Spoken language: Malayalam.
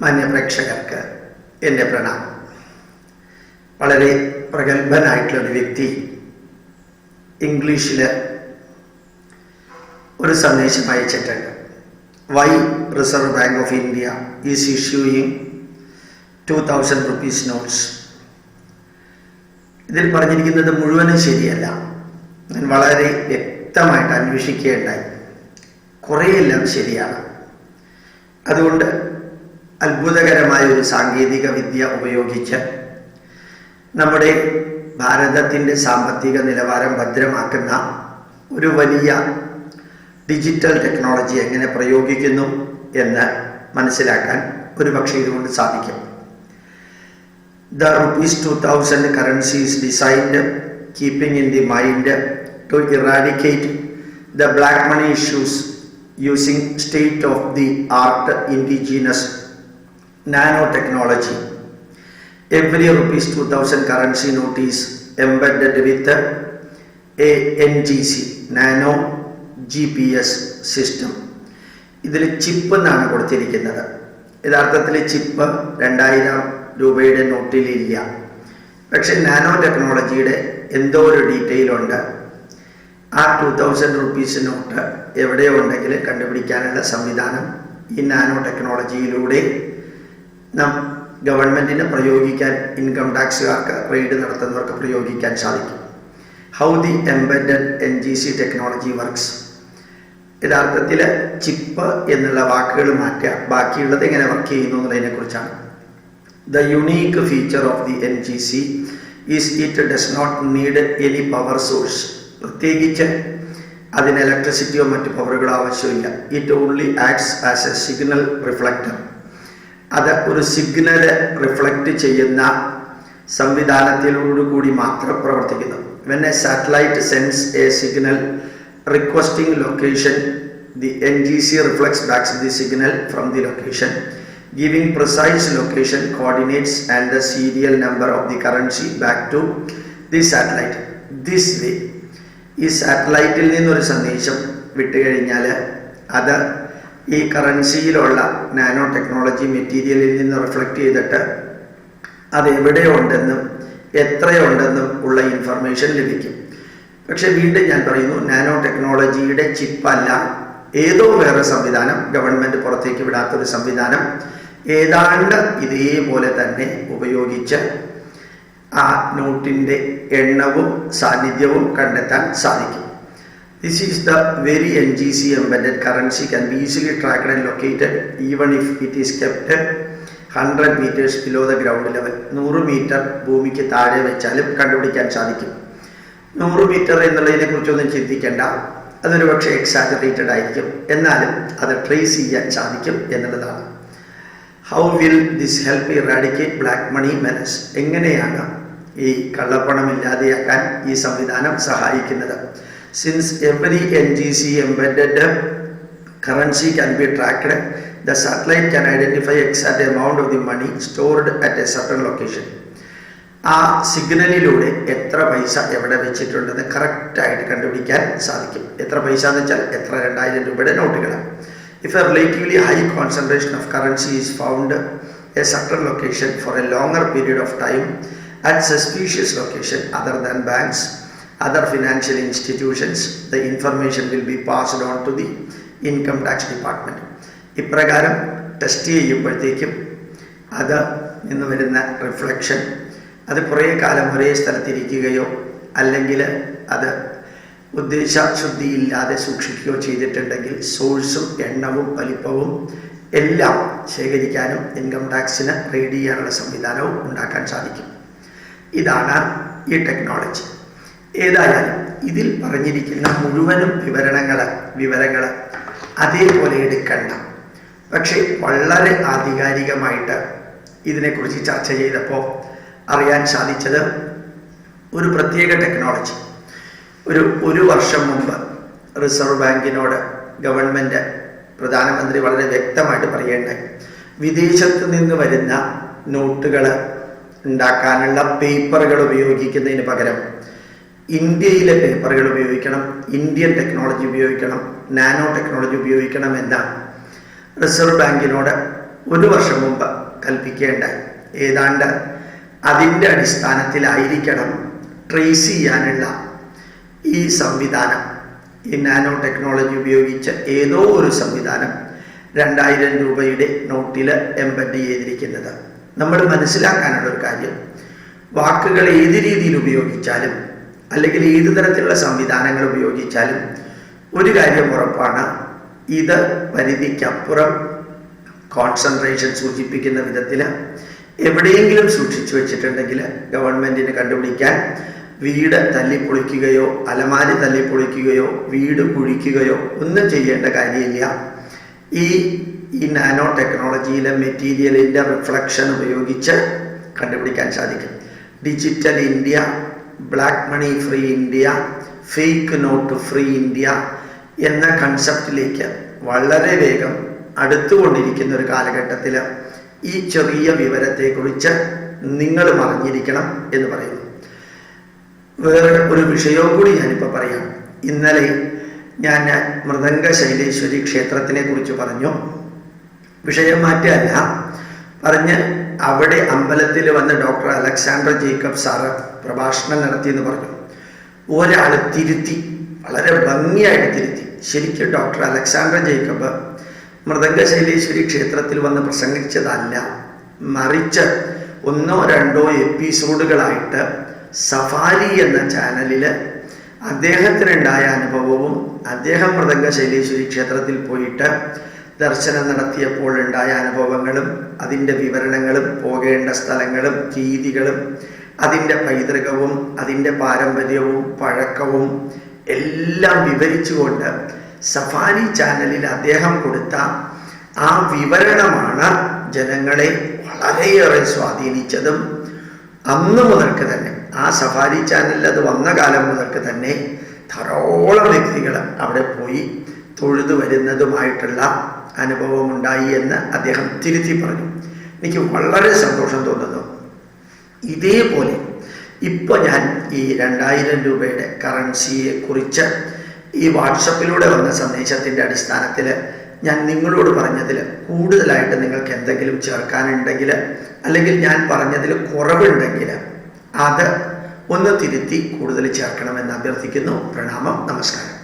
മാന്യപ്രേക്ഷകർക്ക് എൻ്റെ പ്രണാമം. വളരെ പ്രഗത്ഭനായിട്ടുള്ളൊരു വ്യക്തി ഇംഗ്ലീഷിൽ ഒരു സന്ദേശം അയച്ചിട്ടുണ്ട്. Why Reserve Bank of India is issuing 2000 rupees notes. ഇതിൽ പറഞ്ഞിരിക്കുന്നത് മുഴുവനും ശരിയല്ല. ഞാൻ വളരെ വ്യക്തമായിട്ട് അന്വേഷിക്കുകയുണ്ടായി. കുറേയെല്ലാം ശരിയാണ്. അതുകൊണ്ട് അത്ഭുതകരമായ ഒരു സാങ്കേതിക വിദ്യ ഉപയോഗിച്ച് നമ്മുടെ ഭാരതത്തിൻ്റെ സാമ്പത്തിക നിലവാരം ഭദ്രമാക്കുന്ന ഒരു വലിയ ഡിജിറ്റൽ ടെക്നോളജി എങ്ങനെ പ്രയോഗിക്കുന്നു എന്ന് മനസ്സിലാക്കാൻ ഒരുപക്ഷെ ഇതുകൊണ്ട് സാധിക്കും. The rupees 2000 currency is designed keeping in the mind to eradicate the black money issues using state-of-the-art indigenous nanotechnology. Every rupees 2000 currency note is embedded with a NGC, Nano GPS system. ഇതിൽ ചിപ്പ് എന്നാണ് കൊടുത്തിരിക്കുന്നത്. യഥാർത്ഥത്തിൽ ചിപ്പ് 2000 രൂപയുടെ നോട്ടിലില്ല. പക്ഷെ നാനോ ടെക്നോളജിയുടെ എന്തോ ഒരു ഡീറ്റെയിൽ ഉണ്ട്. ആ 2000 rupees നോട്ട് എവിടെയോ ഉണ്ടെങ്കിൽ കണ്ടുപിടിക്കാനുള്ള സംവിധാനം ഈ നാനോ ടെക്നോളജിയിലൂടെ ഗവൺമെൻറ്റിന് പ്രയോഗിക്കാൻ, ഇൻകം ടാക്സുകാർക്ക്, റെയ്ഡ് നടത്തുന്നവർക്ക് പ്രയോഗിക്കാൻ സാധിക്കും. How the embedded NGC technology works. യഥാർത്ഥത്തിൽ ചിപ്പ് എന്നുള്ള വാക്കുകൾ മാറ്റുക, ബാക്കിയുള്ളത് എങ്ങനെ വർക്ക് ചെയ്യുന്നു എന്നുള്ളതിനെ കുറിച്ചാണ്. The unique feature of the NGC is it does not need any power source. പ്രത്യേകിച്ച് അതിന് ഇലക്ട്രിസിറ്റിയോ മറ്റു പവറുകളോ ആവശ്യമില്ല. It only acts as A signal reflector. അത് ഒരു സിഗ്നൽ റിഫ്ലക്റ്റ് ചെയ്യുന്ന സംവിധാനത്തിലൂടുകൂടി മാത്രം പ്രവർത്തിക്കുന്നു. When a satellite sends a signal requesting location, the NGC reflects back the signal from the location, giving precise location coordinates and the serial number of the currency back to the satellite. This way, ഈ സാറ്റലൈറ്റിൽ നിന്നൊരു സന്ദേശം വിട്ടുകഴിഞ്ഞാൽ അത് ഈ കറൻസിയിലുള്ള നാനോ ടെക്നോളജി മെറ്റീരിയലിൽ നിന്ന് റിഫ്ലക്റ്റ് ചെയ്തിട്ട് അത് എവിടെയുണ്ടെന്നും എത്രയുണ്ടെന്നും ഉള്ള ഇൻഫർമേഷൻ ലഭിക്കും. പക്ഷെ വീണ്ടും ഞാൻ പറയുന്നു, നാനോ ടെക്നോളജിയുടെ ചിപ്പല്ല, ഏതോ വേറെ സംവിധാനം, ഗവൺമെൻറ് പുറത്തേക്ക് വിടാത്തൊരു സംവിധാനം ഏതാണ്ട് ഇതേപോലെ തന്നെ ഉപയോഗിച്ച് ആ നോട്ടിൻ്റെ എണ്ണവും സാന്നിധ്യവും കണ്ടെത്താൻ സാധിക്കും. This is the very NGC embedded currency can be easily tracked and located even if it is kept 100 meters below the ground level. 100 metre ഭൂമിക്ക് താഴെ വെച്ചാലും കണ്ടുപിടിക്കാൻ സാധിക്കും. 100 മീറ്റർ എന്നുള്ളതിനെ കുറിച്ചൊന്നും ചിന്തിക്കേണ്ട, അതൊരു പക്ഷേ എക്സാജറേറ്റഡ് ആയിരിക്കും, എന്നാലും അത് ട്രേസ് ചെയ്യാൻ സാധിക്കും എന്നുള്ളതാണ്. How will this help eradicate black money menace. എങ്ങനെയാണ് ഈ കള്ളപ്പണം ഇല്ലാതെയാക്കാൻ ഈ സംവിധാനം സഹായിക്കുന്നത്? Since every NGC embedded currency can be tracked, the satellite can identify exact amount of the money stored at a certain location. ആ സിഗ്നലിലൂടെ എത്ര പൈസ എവിടെ വെച്ചിട്ടുണ്ടെന്ന് കറക്റ്റായിട്ട് കണ്ടുപിടിക്കാൻ സാധിക്കും. എത്ര പൈസ എന്ന് വെച്ചാൽ എത്ര 2000 രൂപയുടെ നോട്ടുകൾ. If a relatively high concentration of currency is found a certain location for a longer period of time at suspicious location other than banks, other financial institutions, the information will be passed on to the income tax department. ഇപ്രകാരം ടെസ്റ്റ് ചെയ്യുമ്പോഴത്തേക്കും അത് നിന്ന് വരുന്ന റിഫ്ലക്ഷൻ അത് കുറേ കാലം ഒരേ സ്ഥലത്തിരിക്കുകയോ അല്ലെങ്കിൽ അത് ഉദ്ദേശശുദ്ധിയില്ലാതെ സൂക്ഷിക്കുകയോ ചെയ്തിട്ടുണ്ടെങ്കിൽ സോഴ്സും എണ്ണവും വലിപ്പവും എല്ലാം ശേഖരിക്കാനും ഇൻകം ടാക്സിന് റെയ്ഡ് ചെയ്യാനുള്ള സംവിധാനവും ഉണ്ടാക്കാൻ സാധിക്കും. ഇതാണ് ഈ ടെക്നോളജി. ഏതായാലും ഇതിൽ പറഞ്ഞിരിക്കുന്ന മുഴുവനും വിവരങ്ങൾ അതേപോലെ എടുക്കണ്ട. പക്ഷേ വളരെ ആധികാരികമായിട്ട് ഇതിനെക്കുറിച്ച് ചർച്ച ചെയ്തപ്പോൾ അറിയാൻ സാധിച്ചത് ഒരു പ്രത്യേക ടെക്നോളജി ഒരു വർഷം മുമ്പ് റിസർവ് ബാങ്കിനോട് ഗവൺമെൻറ്, പ്രധാനമന്ത്രി വളരെ വ്യക്തമായിട്ട് പറയേണ്ടായി, വിദേശത്ത് നിന്ന് വരുന്ന നോട്ടുകൾ ഉണ്ടാക്കാനുള്ള പേപ്പറുകൾ ഉപയോഗിക്കുന്നതിന് പകരം ഇന്ത്യയിലെ പേപ്പറുകൾ ഉപയോഗിക്കണം, ഇന്ത്യൻ ടെക്നോളജി ഉപയോഗിക്കണം, നാനോ ടെക്നോളജി ഉപയോഗിക്കണം എന്ന റിസർവ് ബാങ്കിനോട് 1 വർഷം മുമ്പ് കൽപ്പിക്കേണ്ടായി. ഏതാണ്ട് അതിൻ്റെ അടിസ്ഥാനത്തിലായിരിക്കണം ട്രേസ് ചെയ്യാനുള്ള ഈ സംവിധാനം, ഈ നാനോ ടെക്നോളജി ഉപയോഗിച്ച് ഏതോ ഒരു സംവിധാനം 2000 രൂപയുടെ നോട്ടിൽ എംബഡ് ചെയ്തിരിക്കുന്നത്. നമ്മൾ മനസ്സിലാക്കാനുള്ള ഒരു കാര്യം, വാക്കുകൾ ഏത് രീതിയിൽ ഉപയോഗിച്ചാലും അല്ലെങ്കിൽ ഏത് തരത്തിലുള്ള സംവിധാനങ്ങൾ ഉപയോഗിച്ചാലും ഒരു കാര്യം ഉറപ്പാണ്, ഇത് പരിധിക്കപ്പുറം കോൺസെൻട്രേഷൻ സൂചിപ്പിക്കുന്ന വിധത്തിൽ എവിടെയെങ്കിലും സൂക്ഷിച്ചു വെച്ചിട്ടുണ്ടെങ്കിൽ ഗവൺമെൻറ്റിന് കണ്ടുപിടിക്കാൻ വീട് തല്ലിപ്പൊളിക്കുകയോ അലമാരി തല്ലിപ്പൊളിക്കുകയോ വീട് കുഴിക്കുകയോ ഒന്നും ചെയ്യേണ്ട കാര്യമില്ല. ഈ നാനോ ടെക്നോളജിയിലെ മെറ്റീരിയലിൻ്റെ റിഫ്ലക്ഷൻ ഉപയോഗിച്ച് കണ്ടുപിടിക്കാൻ സാധിക്കും. Digital India, black money free India, fake note free India എന്ന കൺസെപ്റ്റിലേക്ക് വളരെ വേഗം അടുത്തുകൊണ്ടിരിക്കുന്ന ഒരു കാലഘട്ടത്തിൽ ഈ ചെറിയ വിവരത്തെക്കുറിച്ച് നിങ്ങൾ അറിഞ്ഞിരിക്കണം എന്ന് പറയുന്നു. വേറെ ഒരു വിഷയവും കൂടി ഞാനിപ്പോൾ പറയാം. ഇന്നലെ ഞാൻ മൃദംഗ ശൈലേശ്വരി ക്ഷേത്രത്തിനെ കുറിച്ച് പറഞ്ഞു. വിഷയം മാറ്റുകയല്ല, പറഞ്ഞ് അവിടെ അമ്പലത്തിൽ വന്ന് ഡോക്ടർ അലക്സാണ്ടർ ജേക്കബ് സാറ് പ്രഭാഷണം നടത്തിയെന്ന് പറഞ്ഞു. ഒരാൾ തിരുത്തി, വളരെ ഭംഗിയായിട്ട് തിരുത്തി. ശരിക്കും ഡോക്ടർ അലക്സാണ്ടർ ജേക്കബ് മൃദംഗ ശൈലേശ്വരി ക്ഷേത്രത്തിൽ വന്ന് പ്രസംഗിച്ചതല്ല, മറിച്ച് 1 or 2 എപ്പിസോഡുകളായിട്ട് സഫാരി എന്ന ചാനലിൽ അദ്ദേഹത്തിനുണ്ടായ അനുഭവവും അദ്ദേഹം മൃദംഗ ശൈലേശ്വരി ക്ഷേത്രത്തിൽ പോയിട്ട് ദർശനം നടത്തിയപ്പോൾ ഉണ്ടായ അനുഭവങ്ങളും അതിൻ്റെ വിവരണങ്ങളും പോകേണ്ട സ്ഥലങ്ങളും രീതികളും അതിൻ്റെ പൈതൃകവും അതിൻ്റെ പാരമ്പര്യവും പഴക്കവും എല്ലാം വിവരിച്ചുകൊണ്ട് സഫാരി ചാനലിൽ അദ്ദേഹം കൊടുത്ത ആ വിവരണമാണ് ജനങ്ങളെ വളരെയേറെ സ്വാധീനിച്ചതും. അന്ന് മുതൽക്ക് തന്നെ, ആ സഫാരി ചാനലിൽ അത് വന്ന കാലം മുതൽക്ക് തന്നെ ധാരാളം വ്യക്തികൾ അവിടെ പോയി തൊഴുതു വരുന്നതുമായിട്ടുള്ള അനുഭവമുണ്ടായി എന്ന് അദ്ദേഹം തിരുത്തി പറഞ്ഞു. എനിക്ക് വളരെ സന്തോഷം തോന്നുന്നു. ഇതേപോലെ ഇപ്പോൾ ഞാൻ ഈ 2000 രൂപയുടെ കറൻസിയെ കുറിച്ച് ഈ വാട്സപ്പിലൂടെ വന്ന സന്ദേശത്തിൻ്റെ അടിസ്ഥാനത്തിൽ ഞാൻ നിങ്ങളോട് പറഞ്ഞതിൽ കൂടുതലായിട്ട് നിങ്ങൾക്ക് എന്തെങ്കിലും ചേർക്കാനുണ്ടെങ്കിൽ അല്ലെങ്കിൽ ഞാൻ പറഞ്ഞതിൽ കുറവുണ്ടെങ്കിൽ അത് ഒന്ന് തിരുത്തി കൂടുതൽ ചേർക്കണമെന്ന് അഭ്യർത്ഥിക്കുന്നു. പ്രണാമം, നമസ്കാരം.